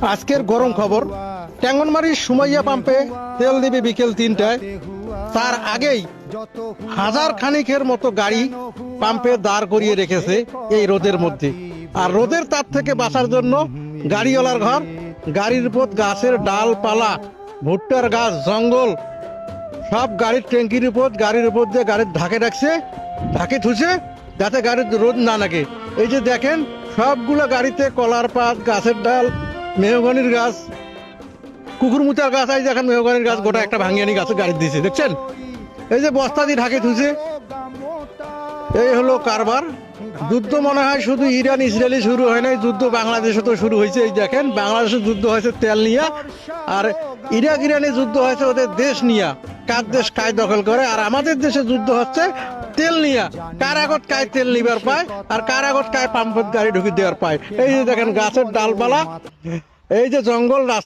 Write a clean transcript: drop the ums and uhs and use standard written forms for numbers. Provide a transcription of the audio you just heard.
আজকের গরম খবর, ট্যাঙ্গনমারির সুমাইয়া পাম্পে তেল দিবে বিকেল 3টায়। তার আগেই হাজার খানিকের মতো গাড়ি পাম্পে দাঁড় করিয়ে রেখেছে এই রোদের মধ্যে। আর রোদের তাপ থেকে বাঁচার জন্য গাড়িওয়ালার ঘর, গাড়ির উপর গাছের ডালপালা, ভুট্টার গাছ, জঙ্গল সব গাড়ির ট্যাঙ্কির উপর, গাড়ির উপর দিয়ে গাড়ির ঢাকে রাখছে, ঢাকে থুছে যাতে গাড়ির রোদ না লাগে। এই যে দেখেন সবগুলো গাড়িতে কলার পাত, গাছের ডাল, মেহগনির গাছ, কুকুরমুচার গাছ, এই দেখেন মেহগনির গাছ গোটা একটা ভাঙিয়ানি গাছে গাড়ি দিয়েছে, দেখছেন? এই যে বস্তা দিয়ে ঢাকে থুছে, এই হলো কারবার। যুদ্ধ মনে হয় শুধু ইরান ইসরায়েলি শুরু হয় নাই, যুদ্ধ বাংলাদেশে তো শুরু হয়েছে। এই দেখেন বাংলাদেশে যুদ্ধ হয়েছে তেল নিয়ে, আর ইরাক ইরানি যুদ্ধ হয়েছে ওদের দেশ নিয়ে, কার দেশ কায় দখল করে। আর আমাদের দেশে যুদ্ধ হচ্ছে তেল নিয়ে, কার আগত কায় তেল নিবার পায় আর কার আগত কায় পাম্পত গাড়ি ঢুকি দেওয়ার পায়। এই যে দেখেন গাছের ডালপালা, এই যে জঙ্গল, রাস্তা।